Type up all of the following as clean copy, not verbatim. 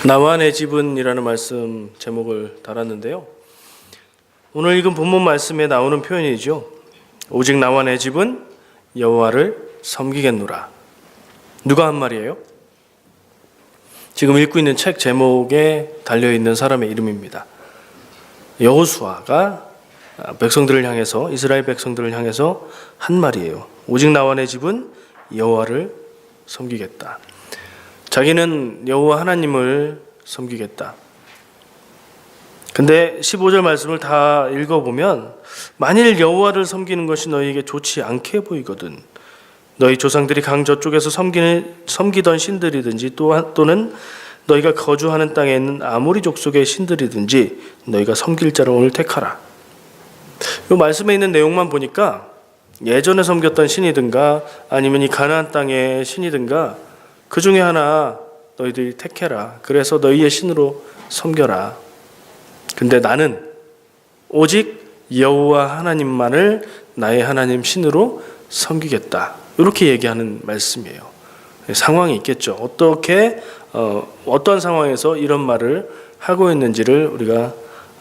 나와 내 집은이라는 말씀 제목을 달았는데요. 오늘 읽은 본문 말씀에 나오는 표현이죠. 오직 나와 내 집은 여호와를 섬기겠노라. 누가 한 말이에요? 지금 읽고 있는 책 제목에 달려있는 사람의 이름입니다. 여호수아가 백성들을 향해서, 이스라엘 백성들을 향해서 한 말이에요. 오직 나와 내 집은 여호와를 섬기겠다. 자기는 여호와 하나님을 섬기겠다. 근데 15절 말씀을 다 읽어보면 만일 여호와를 섬기는 것이 너희에게 좋지 않게 보이거든 너희 조상들이 강 저쪽에서 섬기던 신들이든지 또는 너희가 거주하는 땅에 있는 아모리 족속의 신들이든지 너희가 섬길 자를 오늘 택하라. 이 말씀에 있는 내용만 보니까 예전에 섬겼던 신이든가 아니면 이 가나안 땅의 신이든가 그 중에 하나 너희들이 택해라. 그래서 너희의 신으로 섬겨라. 근데 나는 오직 여호와 하나님만을 나의 하나님 신으로 섬기겠다. 이렇게 얘기하는 말씀이에요. 상황이 있겠죠. 어떤 상황에서 이런 말을 하고 있는지를 우리가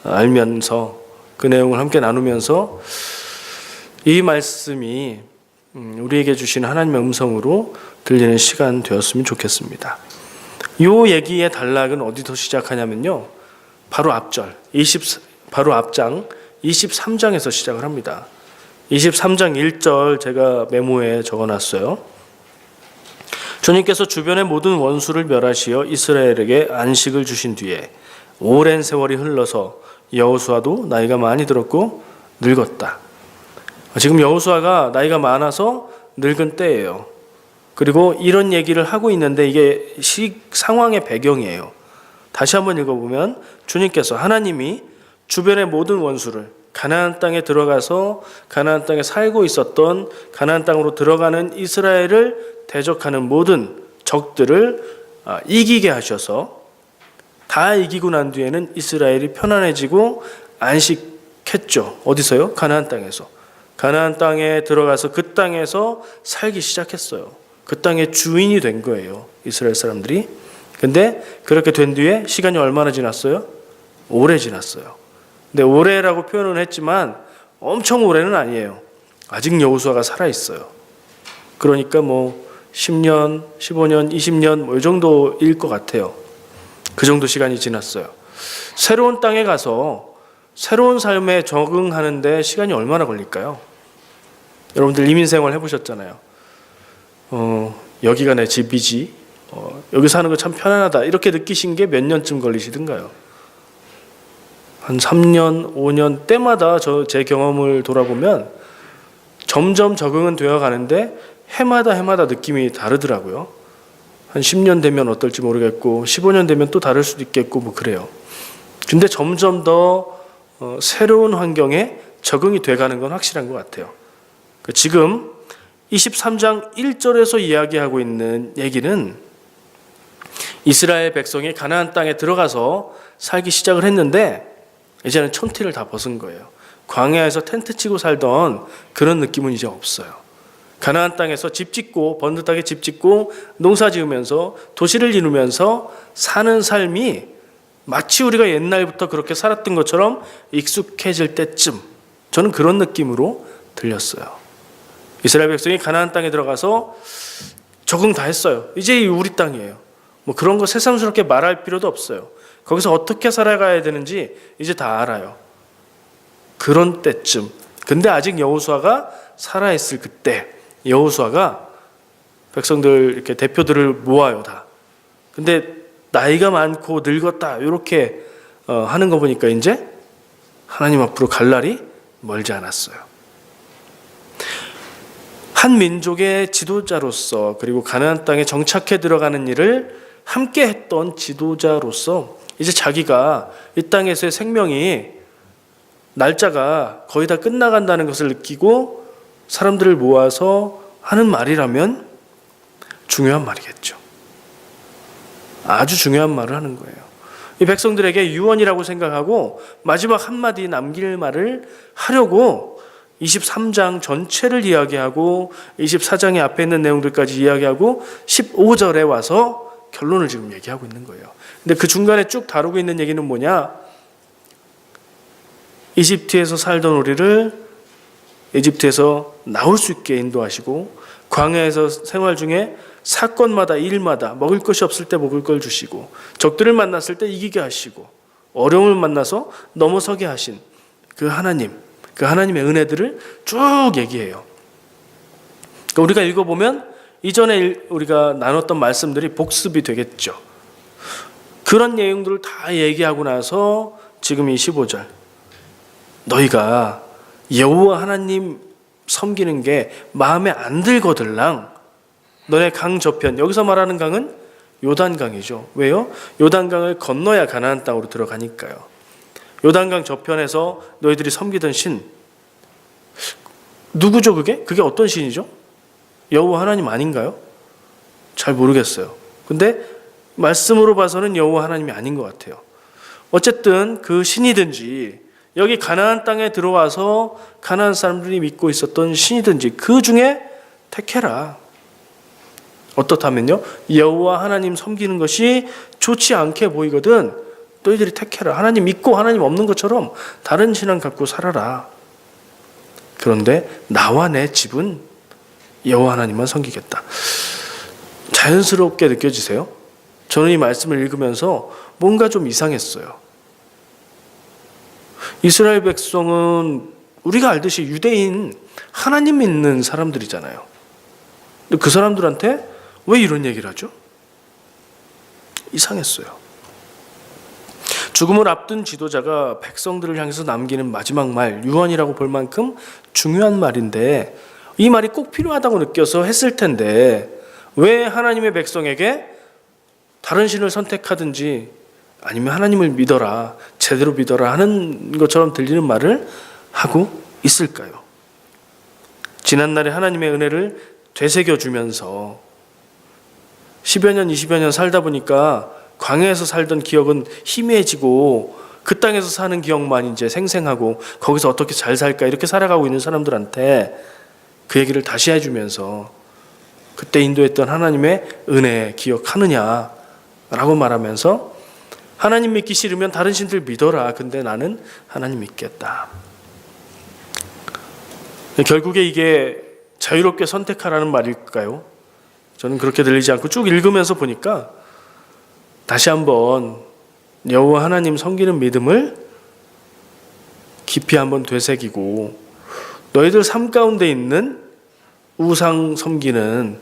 알면서 그 내용을 함께 나누면서 이 말씀이 우리에게 주신 하나님의 음성으로 들리는 시간 되었으면 좋겠습니다. 이 얘기의 단락은 어디서 시작하냐면요. 바로 앞장 23장에서 시작을 합니다. 23장 1절 제가 메모에 적어놨어요. 주님께서 주변의 모든 원수를 멸하시어 이스라엘에게 안식을 주신 뒤에 오랜 세월이 흘러서 여호수아도 나이가 많이 들었고 늙었다. 지금 여호수아가 나이가 많아서 늙은 때예요. 그리고 이런 얘기를 하고 있는데 이게 상황의 배경이에요. 다시 한번 읽어보면 주님께서 하나님이 주변의 모든 원수를 가나안 땅에 들어가서 가나안 땅에 살고 있었던 가나안 땅으로 들어가는 이스라엘을 대적하는 모든 적들을 이기게 하셔서 다 이기고 난 뒤에는 이스라엘이 편안해지고 안식했죠. 어디서요? 가나안 땅에서. 가나안 땅에 들어가서 그 땅에서 살기 시작했어요. 그 땅의 주인이 된 거예요. 이스라엘 사람들이. 근데 그렇게 된 뒤에 시간이 얼마나 지났어요? 오래 지났어요. 근데 오래라고 표현은 했지만 엄청 오래는 아니에요. 아직 여호수아가 살아있어요. 그러니까 10년, 15년, 20년 이 정도일 것 같아요. 그 정도 시간이 지났어요. 새로운 땅에 가서 새로운 삶에 적응하는데 시간이 얼마나 걸릴까요? 여러분들 이민생활 해보셨잖아요. 여기가 내 집이지. 여기 사는 거 참 편안하다. 이렇게 느끼신 게 몇 년쯤 걸리시던가요? 한 3년, 5년 때마다 제 경험을 돌아보면 점점 적응은 되어 가는데 해마다 느낌이 다르더라고요. 한 10년 되면 어떨지 모르겠고 15년 되면 또 다를 수도 있겠고 그래요. 근데 점점 더 새로운 환경에 적응이 돼가는 건 확실한 것 같아요. 지금 23장 1절에서 이야기하고 있는 얘기는 이스라엘 백성이 가나안 땅에 들어가서 살기 시작을 했는데 이제는 천티를 다 벗은 거예요. 광야에서 텐트 치고 살던 그런 느낌은 이제 없어요. 가나안 땅에서 집 짓고 번듯하게 집 짓고 농사 지으면서 도시를 이루면서 사는 삶이 마치 우리가 옛날부터 그렇게 살았던 것처럼 익숙해질 때쯤 저는 그런 느낌으로 들렸어요. 이스라엘 백성이 가나안 땅에 들어가서 적응 다 했어요. 이제 우리 땅이에요. 그런 거 새삼스럽게 말할 필요도 없어요. 거기서 어떻게 살아가야 되는지 이제 다 알아요. 그런 때쯤. 근데 아직 여호수아가 살아있을 그때 여호수아가 백성들 이렇게 대표들을 모아요 다. 근데 나이가 많고 늙었다 이렇게 하는 거 보니까 이제 하나님 앞으로 갈 날이 멀지 않았어요. 한 민족의 지도자로서 그리고 가나안 땅에 정착해 들어가는 일을 함께 했던 지도자로서 이제 자기가 이 땅에서의 생명이 날짜가 거의 다 끝나간다는 것을 느끼고 사람들을 모아서 하는 말이라면 중요한 말이겠죠. 아주 중요한 말을 하는 거예요. 이 백성들에게 유언이라고 생각하고 마지막 한마디 남길 말을 하려고 23장 전체를 이야기하고 24장의 앞에 있는 내용들까지 이야기하고 15절에 와서 결론을 지금 얘기하고 있는 거예요. 근데 그 중간에 쭉 다루고 있는 얘기는 뭐냐? 이집트에서 살던 우리를 이집트에서 나올 수 있게 인도하시고, 광야에서 생활 중에 사건마다 일마다 먹을 것이 없을 때 먹을 걸 주시고, 적들을 만났을 때 이기게 하시고, 어려움을 만나서 넘어서게 하신 그 하나님, 그 하나님의 은혜들을 쭉 얘기해요. 그러니까 우리가 읽어보면 이전에 우리가 나눴던 말씀들이 복습이 되겠죠. 그런 내용들을 다 얘기하고 나서 지금 이 15절, 너희가 여호와 하나님 섬기는 게 마음에 안 들거들랑 너네 강 저편, 여기서 말하는 강은 요단강이죠. 왜요? 요단강을 건너야 가나안 땅으로 들어가니까요. 요단강 저편에서 너희들이 섬기던 신, 누구죠 그게? 그게 어떤 신이죠? 여호와 하나님 아닌가요? 잘 모르겠어요. 근데 말씀으로 봐서는 여호와 하나님이 아닌 것 같아요. 어쨌든 그 신이든지 여기 가나안 땅에 들어와서 가나안 사람들이 믿고 있었던 신이든지 그 중에 택해라. 어떻다면요? 여호와 하나님 섬기는 것이 좋지 않게 보이거든 너희들이 택해라. 하나님 믿고 하나님 없는 것처럼 다른 신앙 갖고 살아라. 그런데 나와 내 집은 여호와 하나님만 섬기겠다. 자연스럽게 느껴지세요? 저는 이 말씀을 읽으면서 뭔가 좀 이상했어요. 이스라엘 백성은 우리가 알듯이 유대인, 하나님 믿는 사람들이잖아요. 근데 그 사람들한테 왜 이런 얘기를 하죠? 이상했어요. 죽음을 앞둔 지도자가 백성들을 향해서 남기는 마지막 말, 유언이라고 볼 만큼 중요한 말인데 이 말이 꼭 필요하다고 느껴서 했을 텐데 왜 하나님의 백성에게 다른 신을 선택하든지 아니면 하나님을 믿어라, 제대로 믿어라 하는 것처럼 들리는 말을 하고 있을까요? 지난날에 하나님의 은혜를 되새겨주면서 10여 년, 20여 년 살다 보니까 광야에서 살던 기억은 희미해지고 그 땅에서 사는 기억만 이제 생생하고 거기서 어떻게 잘 살까 이렇게 살아가고 있는 사람들한테 그 얘기를 다시 해주면서 그때 인도했던 하나님의 은혜 기억하느냐라고 말하면서 하나님 믿기 싫으면 다른 신들 믿어라. 근데 나는 하나님 믿겠다. 결국에 이게 자유롭게 선택하라는 말일까요? 저는 그렇게 들리지 않고 쭉 읽으면서 보니까 다시 한번 여호와 하나님 섬기는 믿음을 깊이 한번 되새기고 너희들 삶 가운데 있는 우상 섬기는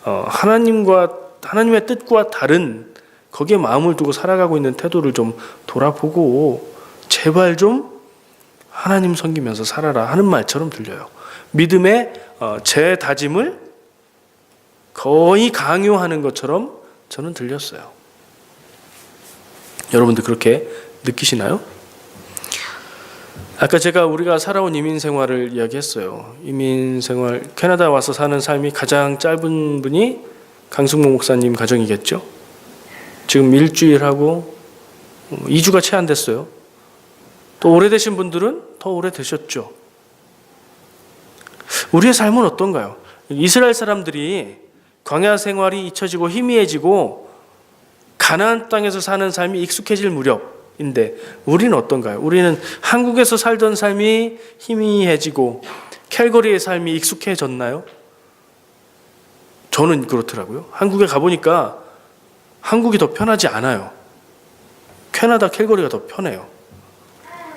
하나님의 뜻과 다른 거기에 마음을 두고 살아가고 있는 태도를 좀 돌아보고 제발 좀 하나님 섬기면서 살아라 하는 말처럼 들려요. 믿음의 재다짐을 거의 강요하는 것처럼 저는 들렸어요. 여러분들 그렇게 느끼시나요? 아까 우리가 살아온 이민 생활을 이야기했어요. 이민 생활, 캐나다 와서 사는 삶이 가장 짧은 분이 강승모 목사님 가정이겠죠. 지금 일주일하고 2주가 채 안 됐어요. 또 오래되신 분들은 더 오래되셨죠. 우리의 삶은 어떤가요? 이스라엘 사람들이 광야 생활이 잊혀지고 희미해지고 가나안 땅에서 사는 삶이 익숙해질 무렵인데 우리는 어떤가요? 우리는 한국에서 살던 삶이 희미해지고 캘거리의 삶이 익숙해졌나요? 저는 그렇더라고요. 한국에 가보니까 한국이 더 편하지 않아요. 캐나다 캘거리가 더 편해요.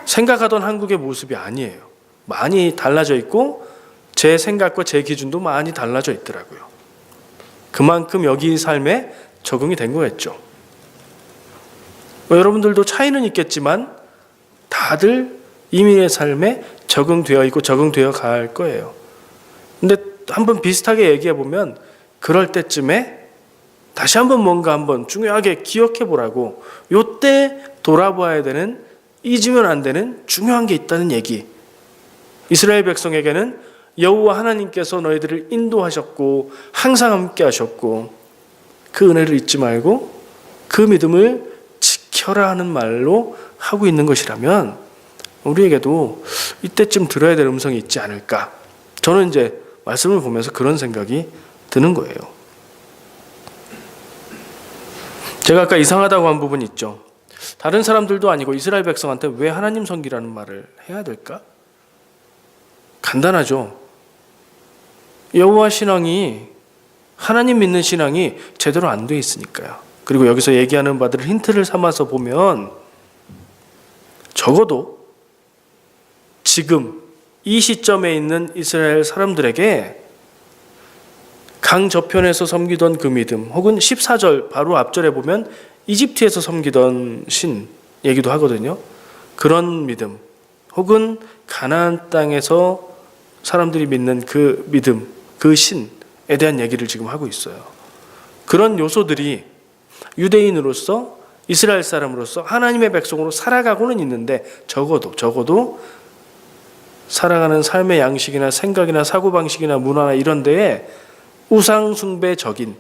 생각하던 한국의 모습이 아니에요. 많이 달라져 있고 제 생각과 제 기준도 많이 달라져 있더라고요. 그만큼 여기 삶에 적응이 된 거겠죠. 여러분들도 차이는 있겠지만 다들 이민의 삶에 적응되어 있고 적응되어 갈 거예요. 근데 한번 비슷하게 얘기해 보면 그럴 때쯤에 다시 한번 뭔가 한번 중요하게 기억해 보라고 요때 돌아봐야 되는 잊으면 안 되는 중요한 게 있다는 얘기. 이스라엘 백성에게는 여호와 하나님께서 너희들을 인도하셨고 항상 함께 하셨고 그 은혜를 잊지 말고 그 믿음을 지켜라 하는 말로 하고 있는 것이라면 우리에게도 이때쯤 들어야 될 음성이 있지 않을까. 저는 이제 말씀을 보면서 그런 생각이 드는 거예요. 제가 아까 이상하다고 한 부분 있죠. 다른 사람들도 아니고 이스라엘 백성한테 왜 하나님 섬기라는 말을 해야 될까? 간단하죠. 여호와 신앙이, 하나님 믿는 신앙이 제대로 안 돼 있으니까요. 그리고 여기서 얘기하는 바들을 힌트를 삼아서 보면 적어도 지금 이 시점에 있는 이스라엘 사람들에게 강 저편에서 섬기던 그 믿음, 혹은 14절 바로 앞절에 보면 이집트에서 섬기던 신 얘기도 하거든요. 그런 믿음, 혹은 가나안 땅에서 사람들이 믿는 그 믿음, 그 신에 대한 얘기를 지금 하고 있어요. 그런 요소들이 유대인으로서, 이스라엘 사람으로서 하나님의 백성으로 살아가고는 있는데 적어도 살아가는 삶의 양식이나 생각이나 사고방식이나 문화나 이런 데에 우상숭배적인,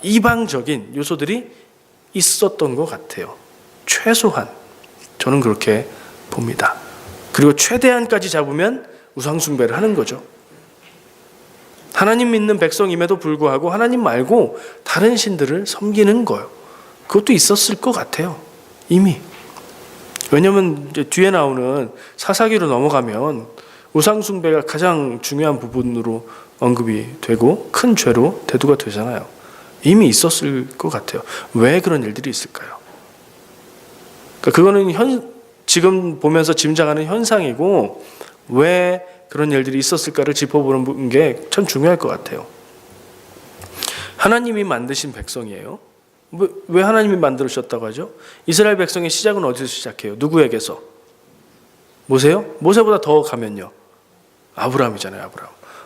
이방적인 요소들이 있었던 것 같아요. 최소한 저는 그렇게 봅니다. 그리고 최대한까지 잡으면 우상숭배를 하는 거죠. 하나님 믿는 백성임에도 불구하고 하나님 말고 다른 신들을 섬기는 거예요. 그것도 있었을 것 같아요. 이미. 왜냐하면 이제 뒤에 나오는 사사기로 넘어가면 우상숭배가 가장 중요한 부분으로 언급이 되고 큰 죄로 대두가 되잖아요. 이미 있었을 것 같아요. 왜 그런 일들이 있을까요? 그러니까 그거는 지금 보면서 짐작하는 현상이고, 왜 그런 일들이 있었을까를 짚어보는 게 참 중요할 것 같아요. 하나님이 만드신 백성이에요. 왜 하나님이 만들으셨다고 하죠? 이스라엘 백성의 시작은 어디서 시작해요? 누구에게서? 모세요? 모세보다 더 가면요, 아브라함이잖아요.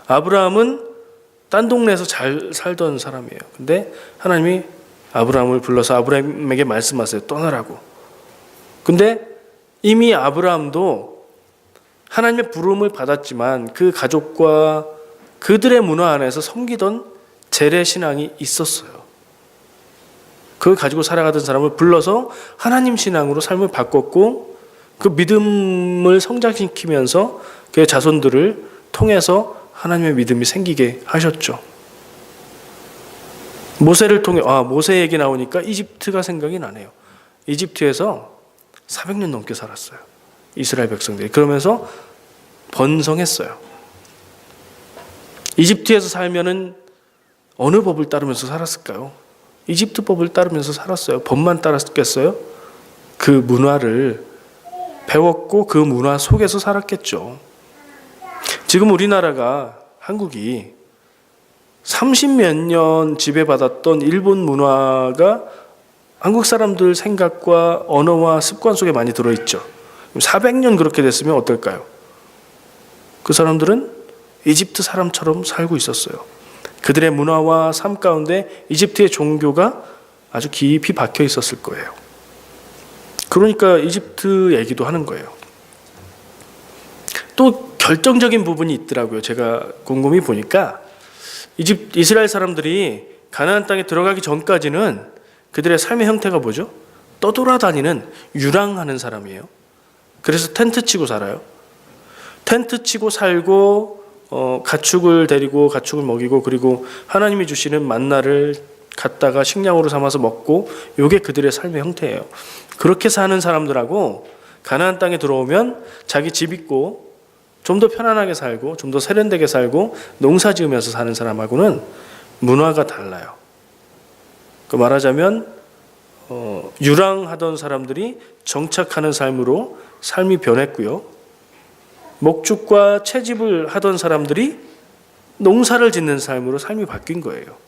아브라함은 딴 동네에서 잘 살던 사람이에요. 근데 하나님이 아브라함을 불러서 아브라함에게 말씀하세요. 떠나라고. 근데 이미 아브라함도 하나님의 부름을 받았지만 그 가족과 그들의 문화 안에서 섬기던 재래신앙이 있었어요. 그걸 가지고 살아가던 사람을 불러서 하나님 신앙으로 삶을 바꿨고, 그 믿음을 성장시키면서 그의 자손들을 통해서 하나님의 믿음이 생기게 하셨죠. 모세를 통해, 모세 얘기 나오니까 이집트가 생각이 나네요. 이집트에서 400년 넘게 살았어요, 이스라엘 백성들이. 그러면서 번성했어요. 이집트에서 살면은 어느 법을 따르면서 살았을까요? 이집트 법을 따르면서 살았어요. 법만 따랐겠어요? 그 문화를 배웠고 그 문화 속에서 살았겠죠. 지금 우리나라가, 한국이 30몇 년 지배받았던 일본 문화가 한국 사람들 생각과 언어와 습관 속에 많이 들어있죠. 400년 그렇게 됐으면 어떨까요? 그 사람들은 이집트 사람처럼 살고 있었어요. 그들의 문화와 삶 가운데 이집트의 종교가 아주 깊이 박혀 있었을 거예요. 그러니까 이집트 얘기도 하는 거예요. 또 결정적인 부분이 있더라고요. 제가 곰곰이 보니까 이스라엘 사람들이 가나안 땅에 들어가기 전까지는 그들의 삶의 형태가 뭐죠? 떠돌아다니는, 유랑하는 사람이에요. 그래서 텐트 치고 살아요. 텐트 치고 살고, 가축을 데리고 가축을 먹이고, 그리고 하나님이 주시는 만나를 갖다가 식량으로 삼아서 먹고, 이게 그들의 삶의 형태예요. 그렇게 사는 사람들하고 가나안 땅에 들어오면 자기 집 있고 좀 더 편안하게 살고 좀 더 세련되게 살고 농사 지으면서 사는 사람하고는 문화가 달라요. 그 말하자면 유랑하던 사람들이 정착하는 삶으로 삶이 변했고요. 목축과 채집을 하던 사람들이 농사를 짓는 삶으로 삶이 바뀐 거예요.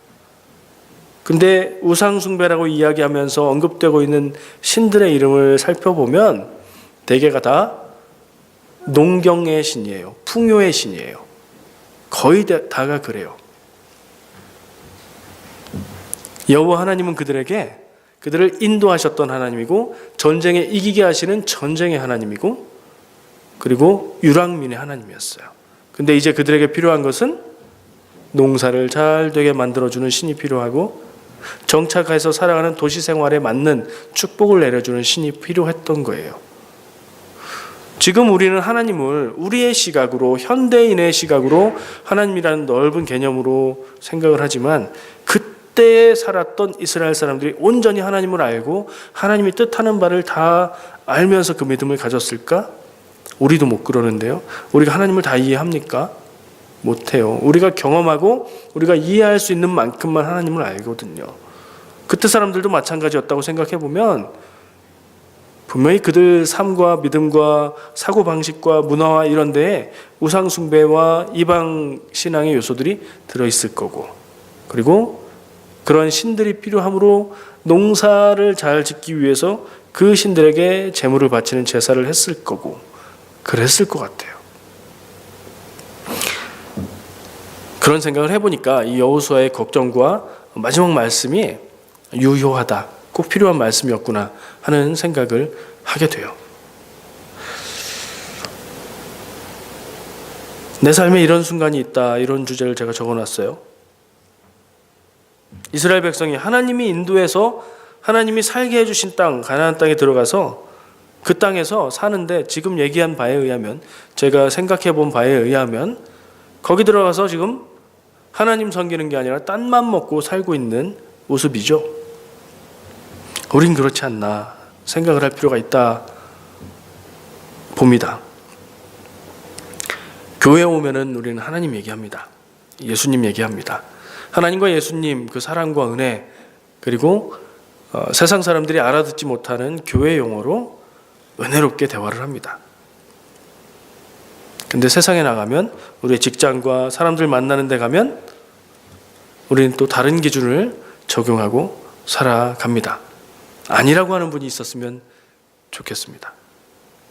근데 우상숭배라고 이야기하면서 언급되고 있는 신들의 이름을 살펴보면 대개가 다 농경의 신이에요. 풍요의 신이에요. 거의 다가 그래요. 여호와 하나님은 그들을 인도하셨던 하나님이고, 전쟁에 이기게 하시는 전쟁의 하나님이고, 그리고 유랑민의 하나님이었어요. 근데 이제 그들에게 필요한 것은 농사를 잘 되게 만들어주는 신이 필요하고, 정착해서 살아가는 도시 생활에 맞는 축복을 내려주는 신이 필요했던 거예요. 지금 우리는 하나님을 우리의 시각으로, 현대인의 시각으로 하나님이라는 넓은 개념으로 생각을 하지만, 그때에 살았던 이스라엘 사람들이 온전히 하나님을 알고 하나님이 뜻하는 바를 다 알면서 그 믿음을 가졌을까? 우리도 못 그러는데요. 우리가 하나님을 다 이해합니까? 못해요. 우리가 경험하고 우리가 이해할 수 있는 만큼만 하나님을 알거든요. 그때 사람들도 마찬가지였다고 생각해 보면 분명히 그들 삶과 믿음과 사고방식과 문화와 이런 데에 우상 숭배와 이방 신앙의 요소들이 들어있을 거고, 그리고 그런 신들이 필요함으로 농사를 잘 짓기 위해서 그 신들에게 제물을 바치는 제사를 했을 거고 그랬을 것 같아요. 그런 생각을 해보니까 이 여호수아의 걱정과 마지막 말씀이 유효하다, 꼭 필요한 말씀이었구나 하는 생각을 하게 돼요. 내 삶에 이런 순간이 있다, 이런 주제를 제가 적어놨어요. 이스라엘 백성이 하나님이 인도해서 하나님이 살게 해주신 땅, 가나안 땅에 들어가서 그 땅에서 사는데, 지금 얘기한 바에 의하면, 제가 생각해 본 바에 의하면 거기 들어가서 지금 하나님 섬기는 게 아니라 딴만 먹고 살고 있는 모습이죠. 우린 그렇지 않나 생각을 할 필요가 있다 봅니다. 교회에 오면은 우리는 하나님 얘기합니다. 예수님 얘기합니다. 하나님과 예수님 그 사랑과 은혜, 그리고 세상 사람들이 알아듣지 못하는 교회 용어로 은혜롭게 대화를 합니다. 근데 세상에 나가면, 우리의 직장과 사람들 만나는 데 가면 우리는 또 다른 기준을 적용하고 살아갑니다. 아니라고 하는 분이 있었으면 좋겠습니다.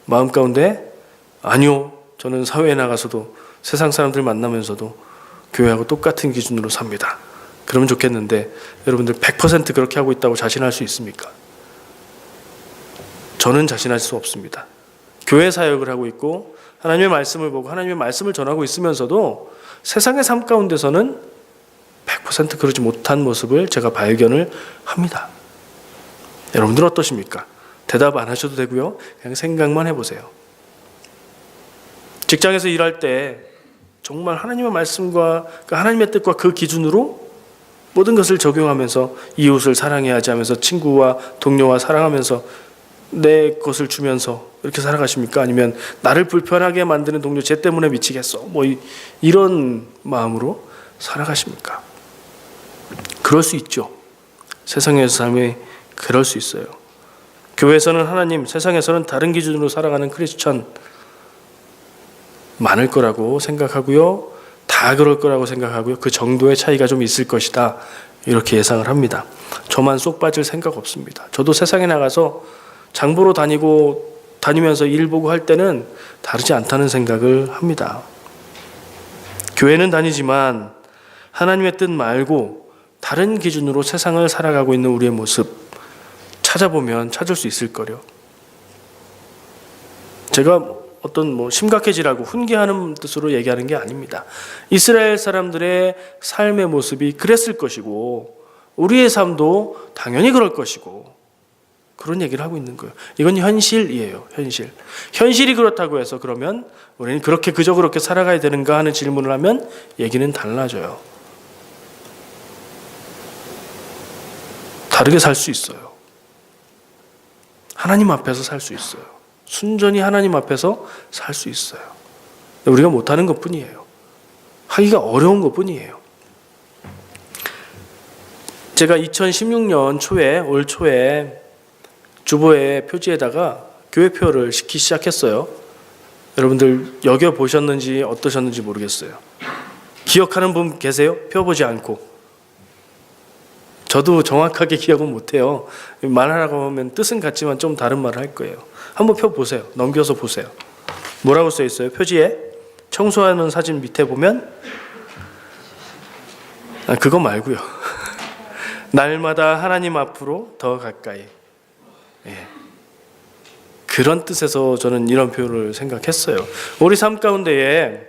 마음 가운데 아니요, 저는 사회에 나가서도 세상 사람들 만나면서도 교회하고 똑같은 기준으로 삽니다. 그러면 좋겠는데, 여러분들 100% 그렇게 하고 있다고 자신할 수 있습니까? 저는 자신할 수 없습니다. 교회 사역을 하고 있고 하나님의 말씀을 보고 하나님의 말씀을 전하고 있으면서도 세상의 삶 가운데서는 100% 그러지 못한 모습을 제가 발견을 합니다. 여러분들 어떠십니까? 대답 안 하셔도 되고요. 그냥 생각만 해보세요. 직장에서 일할 때 정말 하나님의 말씀과 하나님의 뜻과 그 기준으로 모든 것을 적용하면서 이웃을 사랑해야지 하면서 친구와 동료와 사랑하면서 내 것을 주면서 이렇게 살아가십니까? 아니면 나를 불편하게 만드는 동료 쟤 때문에 미치겠어, 이런 마음으로 살아가십니까? 그럴 수 있죠. 세상에서 삶이 그럴 수 있어요. 교회에서는 하나님, 세상에서는 다른 기준으로 살아가는 크리스천 많을 거라고 생각하고요. 다 그럴 거라고 생각하고요. 그 정도의 차이가 좀 있을 것이다, 이렇게 예상을 합니다. 저만 쏙 빠질 생각 없습니다. 저도 세상에 나가서 장보러 다니면서 일 보고 할 때는 다르지 않다는 생각을 합니다. 교회는 다니지만 하나님의 뜻 말고 다른 기준으로 세상을 살아가고 있는 우리의 모습 찾아보면 찾을 수 있을 거요. 제가 어떤 심각해지라고 훈계하는 뜻으로 얘기하는 게 아닙니다. 이스라엘 사람들의 삶의 모습이 그랬을 것이고 우리의 삶도 당연히 그럴 것이고 그런 얘기를 하고 있는 거예요. 이건 현실이에요. 현실이 그렇다고 해서 그러면 우리는 그저 그렇게 살아가야 되는가 하는 질문을 하면 얘기는 달라져요. 다르게 살 수 있어요. 하나님 앞에서 살 수 있어요. 순전히 하나님 앞에서 살 수 있어요. 우리가 못하는 것뿐이에요. 하기가 어려운 것뿐이에요. 제가 2016년 올 초에 주보의 표지에다가 교회표를 싣기 시작했어요. 여러분들 여겨보셨는지 어떠셨는지 모르겠어요. 기억하는 분 계세요? 펴보지 않고. 저도 정확하게 기억은 못해요. 말하라고 하면 뜻은 같지만 좀 다른 말을 할 거예요. 한번 펴보세요. 넘겨서 보세요. 뭐라고 써 있어요? 표지에 청소하는 사진 밑에 보면 그거 말고요. 날마다 하나님 앞으로 더 가까이. 그런 뜻에서 저는 이런 표현을 생각했어요. 우리 삶 가운데에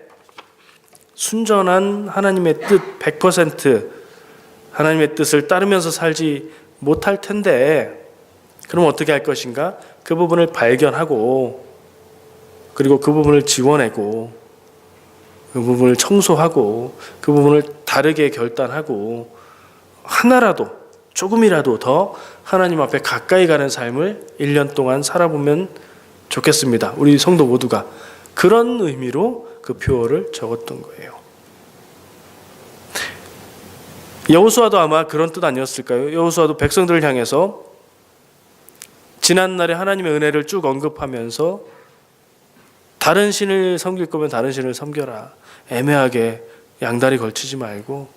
순전한 하나님의 뜻 100% 하나님의 뜻을 따르면서 살지 못할 텐데, 그럼 어떻게 할 것인가? 그 부분을 발견하고, 그리고 그 부분을 지워내고, 그 부분을 청소하고, 그 부분을 다르게 결단하고, 하나라도 조금이라도 더 하나님 앞에 가까이 가는 삶을 1년 동안 살아보면 좋겠습니다. 우리 성도 모두가 그런 의미로 그 표어를 적었던 거예요. 여호수아도 아마 그런 뜻 아니었을까요? 여호수아도 백성들을 향해서 지난날에 하나님의 은혜를 쭉 언급하면서 다른 신을 섬길 거면 다른 신을 섬겨라. 애매하게 양다리 걸치지 말고.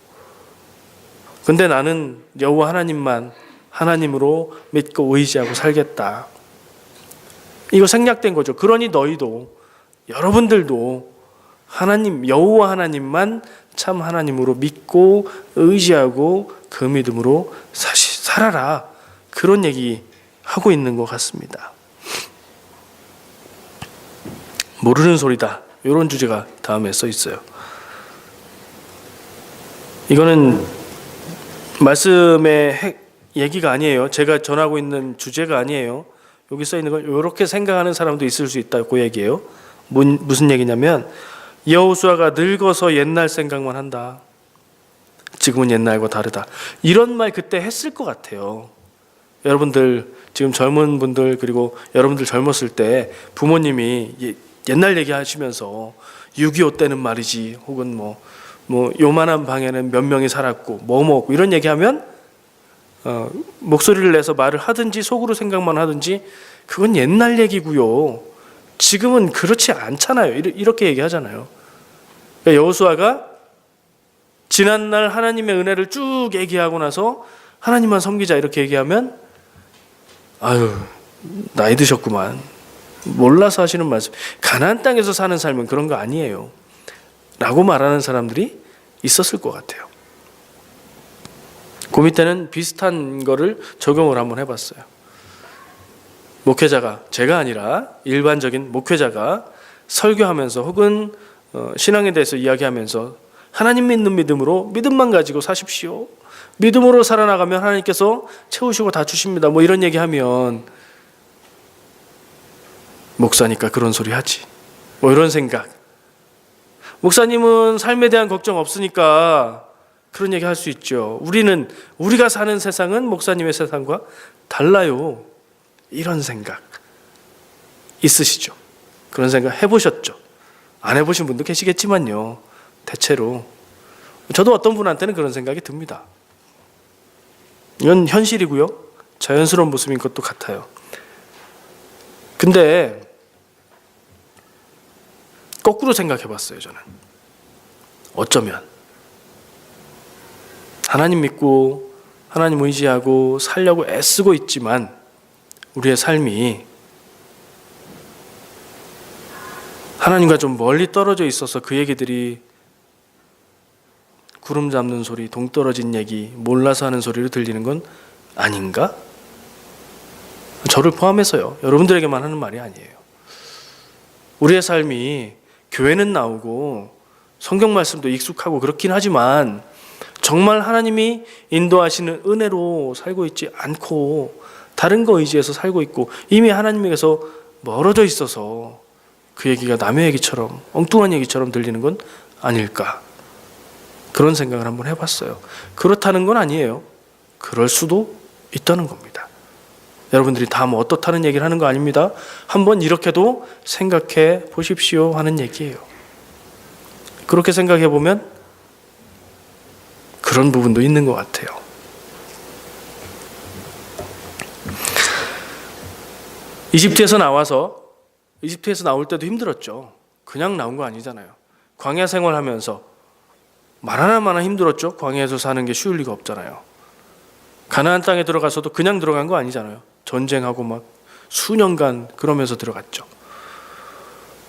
근데 나는 여호와 하나님만 하나님으로 믿고 의지하고 살겠다. 이거 생략된 거죠. 그러니 너희도 여러분들도 하나님 여호와 하나님만 참 하나님으로 믿고 의지하고 그 믿음으로 살아라. 그런 얘기 하고 있는 것 같습니다. 모르는 소리다. 이런 주제가 다음에 써 있어요. 이거는 말씀의 얘기가 아니에요. 제가 전하고 있는 주제가 아니에요. 여기 써 있는 걸 이렇게 생각하는 사람도 있을 수 있다고 얘기해요. 무슨 얘기냐면 여호수아가 늙어서 옛날 생각만 한다. 지금은 옛날과 다르다. 이런 말 그때 했을 것 같아요. 여러분들 지금 젊은 분들 그리고 여러분들 젊었을 때 부모님이 옛날 얘기하시면서 6.25 때는 말이지 혹은 뭐 요만한 방에는 몇 명이 살았고 뭐 먹고 이런 얘기하면 목소리를 내서 말을 하든지 속으로 생각만 하든지 그건 옛날 얘기고요. 지금은 그렇지 않잖아요. 이렇게 얘기하잖아요. 그러니까 여호수아가 지난날 하나님의 은혜를 쭉 얘기하고 나서 하나님만 섬기자 이렇게 얘기하면 아유 나이 드셨구만. 몰라서 하시는 말씀. 가나안 땅에서 사는 삶은 그런 거 아니에요. 라고 말하는 사람들이 있었을 것 같아요. 그 밑에는 비슷한 거를 적용을 한번 해봤어요. 목회자가, 제가 아니라 일반적인 목회자가 설교하면서 혹은 신앙에 대해서 이야기하면서 하나님 믿는 믿음으로 믿음만 가지고 사십시오. 믿음으로 살아나가면 하나님께서 채우시고 다 주십니다. 뭐 이런 얘기하면 목사니까 그런 소리 하지. 뭐 이런 생각. 목사님은 삶에 대한 걱정 없으니까 그런 얘기 할 수 있죠. 우리가 사는 세상은 목사님의 세상과 달라요. 이런 생각 있으시죠? 그런 생각 해보셨죠? 안 해보신 분도 계시겠지만요. 대체로 저도 어떤 분한테는 그런 생각이 듭니다. 이건 현실이고요. 자연스러운 모습인 것도 같아요. 근데 거꾸로 생각해봤어요. 저는 어쩌면 하나님 믿고 하나님 의지하고 살려고 애쓰고 있지만 우리의 삶이 하나님과 좀 멀리 떨어져 있어서 그 얘기들이 구름 잡는 소리, 동떨어진 얘기, 몰라서 하는 소리로 들리는 건 아닌가? 저를 포함해서요. 여러분들에게만 하는 말이 아니에요. 우리의 삶이 교회는 나오고 성경 말씀도 익숙하고 그렇긴 하지만 정말 하나님이 인도하시는 은혜로 살고 있지 않고 다른 거 의지해서 살고 있고 이미 하나님에게서 멀어져 있어서 그 얘기가 남의 얘기처럼 엉뚱한 얘기처럼 들리는 건 아닐까. 그런 생각을 한번 해봤어요. 그렇다는 건 아니에요. 그럴 수도 있다는 겁니다. 여러분들이 다 뭐 어떻다는 얘기를 하는 거 아닙니다. 한번 이렇게도 생각해 보십시오 하는 얘기예요. 그렇게 생각해 보면 그런 부분도 있는 것 같아요. 이집트에서 나올 때도 힘들었죠. 그냥 나온 거 아니잖아요. 광야 생활하면서 말 하나마나 힘들었죠. 광야에서 사는 게 쉬울 리가 없잖아요. 가나안 땅에 들어가서도 그냥 들어간 거 아니잖아요. 전쟁하고 막 수년간 그러면서 들어갔죠.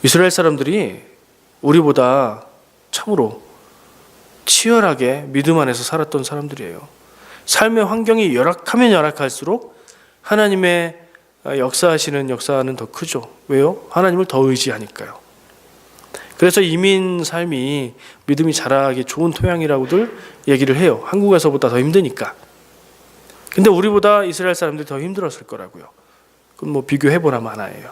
이스라엘 사람들이 우리보다 참으로 치열하게 믿음 안에서 살았던 사람들이에요. 삶의 환경이 열악하면 열악할수록 하나님의 역사하시는 역사는 더 크죠. 왜요? 하나님을 더 의지하니까요. 그래서 이민 삶이 믿음이 자라기 좋은 토양이라고들 얘기를 해요. 한국에서보다 더 힘드니까. 근데 우리보다 이스라엘 사람들이 더 힘들었을 거라고요. 그건 뭐 비교해보나 마나예요.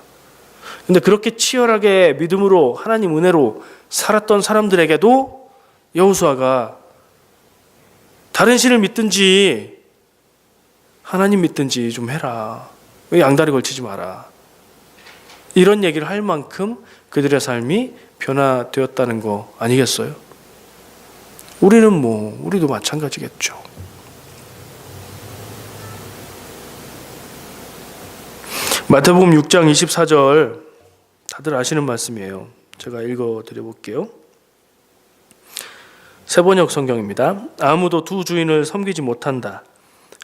근데 그렇게 치열하게 믿음으로 하나님 은혜로 살았던 사람들에게도 여호수아가 다른 신을 믿든지 하나님 믿든지 좀 해라. 왜 양다리 걸치지 마라. 이런 얘기를 할 만큼 그들의 삶이 변화되었다는 거 아니겠어요? 우리도 마찬가지겠죠. 마태복음 6장 24절 다들 아시는 말씀이에요. 제가 읽어드려 볼게요. 새번역 성경입니다. 아무도 두 주인을 섬기지 못한다.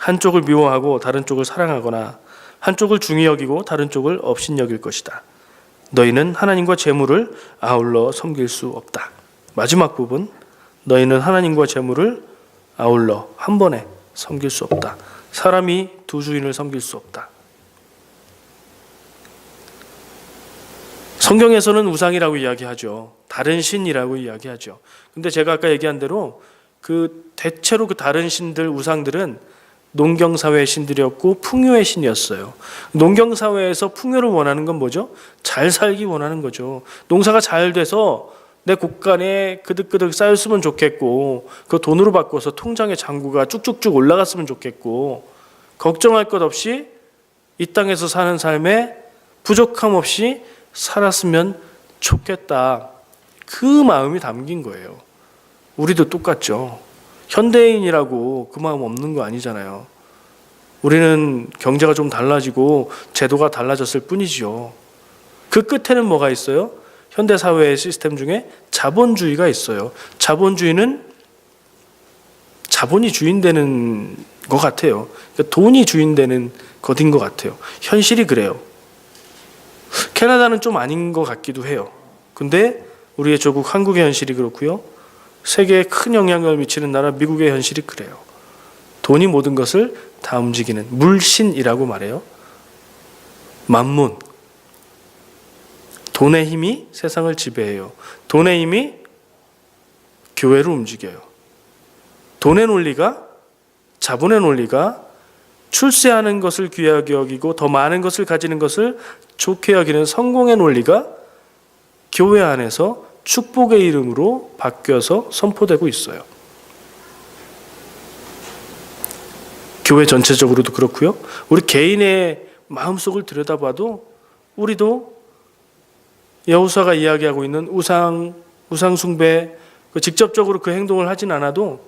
한쪽을 미워하고 다른 쪽을 사랑하거나 한쪽을 중히 여기고 다른 쪽을 업신여길 것이다. 너희는 하나님과 재물을 아울러 섬길 수 없다. 마지막 부분, 너희는 하나님과 재물을 아울러 한 번에 섬길 수 없다. 사람이 두 주인을 섬길 수 없다. 성경에서는 우상이라고 이야기하죠. 다른 신이라고 이야기하죠. 근데 제가 아까 얘기한 대로 대체로 그 다른 신들, 우상들은 농경사회의 신들이었고 풍요의 신이었어요. 농경사회에서 풍요를 원하는 건 뭐죠? 잘 살기 원하는 거죠. 농사가 잘 돼서 내 곳간에 그득그득 쌓였으면 좋겠고 그 돈으로 바꿔서 통장의 잔고가 쭉쭉쭉 올라갔으면 좋겠고 걱정할 것 없이 이 땅에서 사는 삶에 부족함 없이 살았으면 좋겠다. 그 마음이 담긴 거예요. 우리도 똑같죠. 현대인이라고 그 마음 없는 거 아니잖아요. 우리는 경제가 좀 달라지고 제도가 달라졌을 뿐이죠. 그 끝에는 뭐가 있어요? 현대사회의 시스템 중에 자본주의가 있어요. 자본주의는 자본이 주인되는 것 같아요. 그러니까 돈이 주인되는 것인 것 같아요. 현실이 그래요. 캐나다는 좀 아닌 것 같기도 해요. 근데 우리의 조국 한국의 현실이 그렇고요. 세계에 큰 영향을 미치는 나라 미국의 현실이 그래요. 돈이 모든 것을 다 움직이는 물신이라고 말해요. 만문. 돈의 힘이 세상을 지배해요. 돈의 힘이 교회를 움직여요. 돈의 논리가, 자본의 논리가 출세하는 것을 귀하게 여기고 더 많은 것을 가지는 것을 좋게 여기는 성공의 논리가 교회 안에서 축복의 이름으로 바뀌어서 선포되고 있어요. 교회 전체적으로도 그렇고요. 우리 개인의 마음속을 들여다봐도 우리도 여호수아가 이야기하고 있는 우상 숭배, 직접적으로 그 행동을 하진 않아도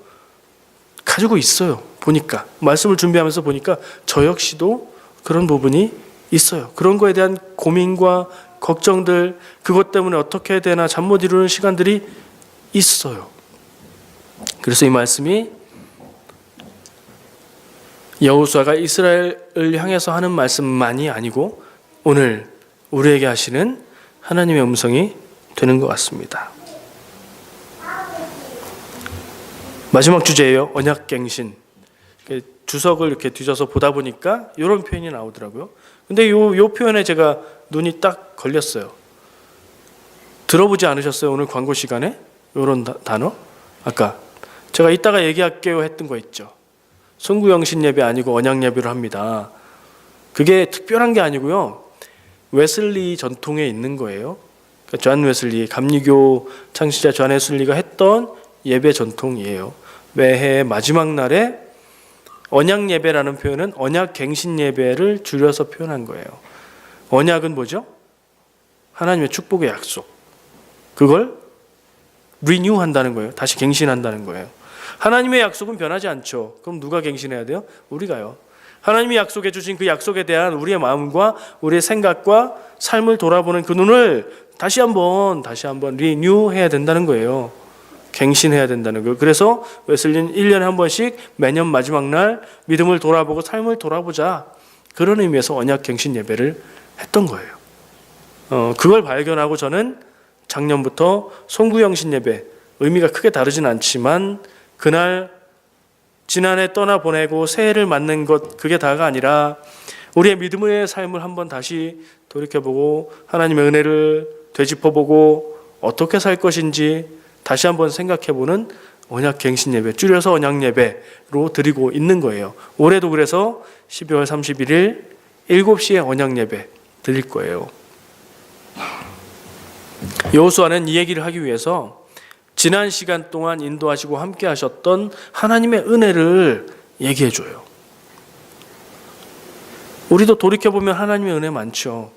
가지고 있어요. 보니까 말씀을 준비하면서 보니까 저 역시도 그런 부분이 있어요. 그런 거에 대한 고민과 걱정들, 그것 때문에 어떻게 해야 되나 잠 못 이루는 시간들이 있어요. 그래서 이 말씀이 여호수아가 이스라엘을 향해서 하는 말씀만이 아니고 오늘 우리에게 하시는 하나님의 음성이 되는 것 같습니다. 마지막 주제예요. 언약갱신. 주석을 이렇게 뒤져서 보다 보니까 이런 표현이 나오더라고요. 근데 요 표현에 제가 눈이 딱 걸렸어요. 들어보지 않으셨어요? 오늘 광고 시간에? 이런 단어? 아까 제가 이따가 얘기할게요 했던 거 있죠. 송구영신 예배 아니고 언약 예배로 합니다. 그게 특별한 게 아니고요. 웨슬리 전통에 있는 거예요. 그러니까 존 웨슬리, 감리교 창시자 존 웨슬리가 했던 예배 전통이에요. 매해 마지막 날에 언약 예배라는 표현은 언약 갱신 예배를 줄여서 표현한 거예요. 언약은 뭐죠? 하나님의 축복의 약속. 그걸 리뉴한다는 거예요. 다시 갱신한다는 거예요. 하나님의 약속은 변하지 않죠. 그럼 누가 갱신해야 돼요? 우리가요. 하나님이 약속해 주신 그 약속에 대한 우리의 마음과 우리의 생각과 삶을 돌아보는 그 눈을 다시 한번 리뉴해야 된다는 거예요. 갱신해야 된다는 거예요. 그래서 웨슬리는 1년에 한 번씩 매년 마지막 날 믿음을 돌아보고 삶을 돌아보자. 그런 의미에서 언약 갱신 예배를 했던 거예요. 그걸 발견하고 저는 작년부터 송구영신 예배, 의미가 크게 다르진 않지만 그날 지난해 떠나보내고 새해를 맞는 것, 그게 다가 아니라 우리의 믿음의 삶을 한번 다시 돌이켜보고 하나님의 은혜를 되짚어보고 어떻게 살 것인지 다시 한번 생각해보는 언약 갱신 예배, 줄여서 언약 예배로 드리고 있는 거예요. 올해도 그래서 12월 31일 7시에 언약 예배 드릴 거예요. 여호수아는 이 얘기를 하기 위해서 지난 시간 동안 인도하시고 함께 하셨던 하나님의 은혜를 얘기해 줘요. 우리도 돌이켜보면 하나님의 은혜 많죠.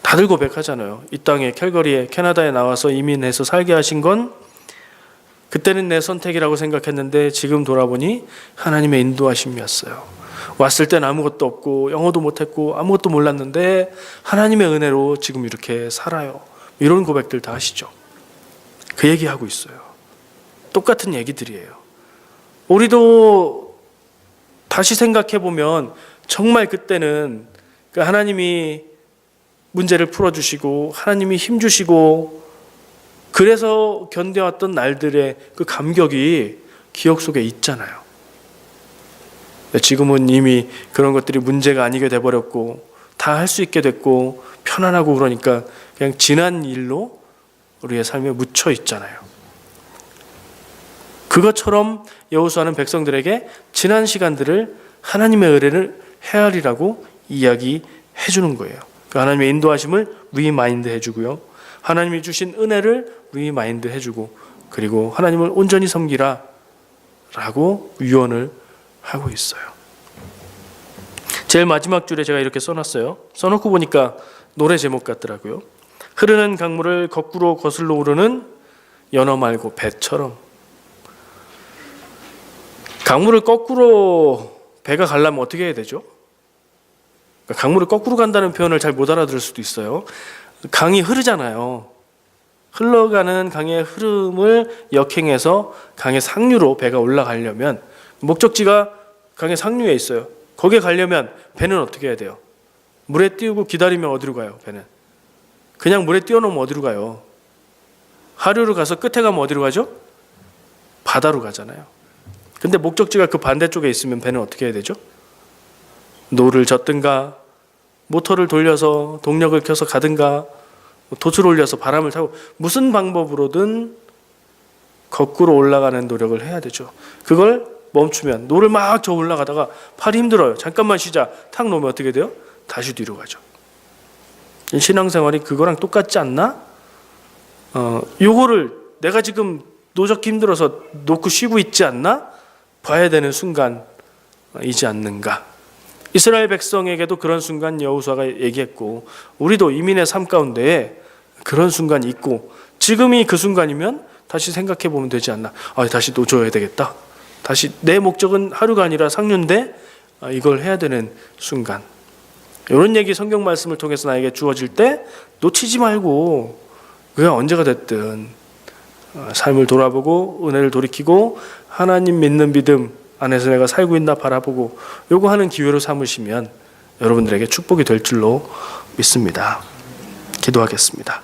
다들 고백하잖아요. 이 땅에 캘거리에 캐나다에 나와서 이민해서 살게 하신 건 그때는 내 선택이라고 생각했는데 지금 돌아보니 하나님의 인도하심이었어요. 왔을 땐 아무것도 없고 영어도 못했고 아무것도 몰랐는데 하나님의 은혜로 지금 이렇게 살아요. 이런 고백들 다 하시죠. 그 얘기하고 있어요. 똑같은 얘기들이에요. 우리도 다시 생각해보면 정말 그때는 그 하나님이 문제를 풀어주시고 하나님이 힘주시고 그래서 견뎌왔던 날들의 그 감격이 기억 속에 있잖아요. 지금은 이미 그런 것들이 문제가 아니게 돼버렸고 다 할 수 있게 됐고 편안하고 그러니까 그냥 지난 일로 우리의 삶에 묻혀 있잖아요. 그것처럼 여호수아는 백성들에게 지난 시간들을 하나님의 은혜를 헤아리라고 이야기해 주는 거예요. 그 하나님의 인도하심을 리마인드 해주고요. 하나님이 주신 은혜를 리마인드 해주고 그리고 하나님을 온전히 섬기라 라고 유언을 하고 있어요. 제일 마지막 줄에 제가 이렇게 써놨어요. 써놓고 보니까 노래 제목 같더라고요. 흐르는 강물을 거꾸로 거슬러 오르는 연어 말고 배처럼. 강물을 거꾸로 배가 가려면 어떻게 해야 되죠? 강물을 거꾸로 간다는 표현을 잘 못 알아들을 수도 있어요. 강이 흐르잖아요. 흘러가는 강의 흐름을 역행해서 강의 상류로 배가 올라가려면 목적지가 강의 상류에 있어요. 거기에 가려면 배는 어떻게 해야 돼요? 물에 띄우고 기다리면 어디로 가요? 배는 그냥 물에 띄워놓으면 어디로 가요? 하류로 가서 끝에 가면 어디로 가죠? 바다로 가잖아요. 근데 목적지가 그 반대쪽에 있으면 배는 어떻게 해야 되죠? 노를 젓든가 모터를 돌려서 동력을 켜서 가든가 돛을 올려서 바람을 타고 무슨 방법으로든 거꾸로 올라가는 노력을 해야 되죠. 그걸 멈추면 노를 막 저 올라가다가 팔이 힘들어요. 잠깐만 쉬자. 탁 놓으면 어떻게 돼요? 다시 뒤로 가죠. 신앙생활이 그거랑 똑같지 않나? 요거를 내가 지금 노젓기 힘들어서 놓고 쉬고 있지 않나? 봐야 되는 순간이지 않는가? 이스라엘 백성에게도 그런 순간 여호수아가 얘기했고 우리도 이민의 삶 가운데에 그런 순간이 있고 지금이 그 순간이면 다시 생각해 보면 되지 않나? 다시 놓줘야 되겠다. 다시 내 목적은 하루가 아니라 상류인데 이걸 해야 되는 순간. 이런 얘기 성경 말씀을 통해서 나에게 주어질 때 놓치지 말고 그게 언제가 됐든 삶을 돌아보고 은혜를 돌이키고 하나님 믿는 믿음 안에서 내가 살고 있나 바라보고 요거 하는 기회로 삼으시면 여러분들에게 축복이 될 줄로 믿습니다. 기도하겠습니다.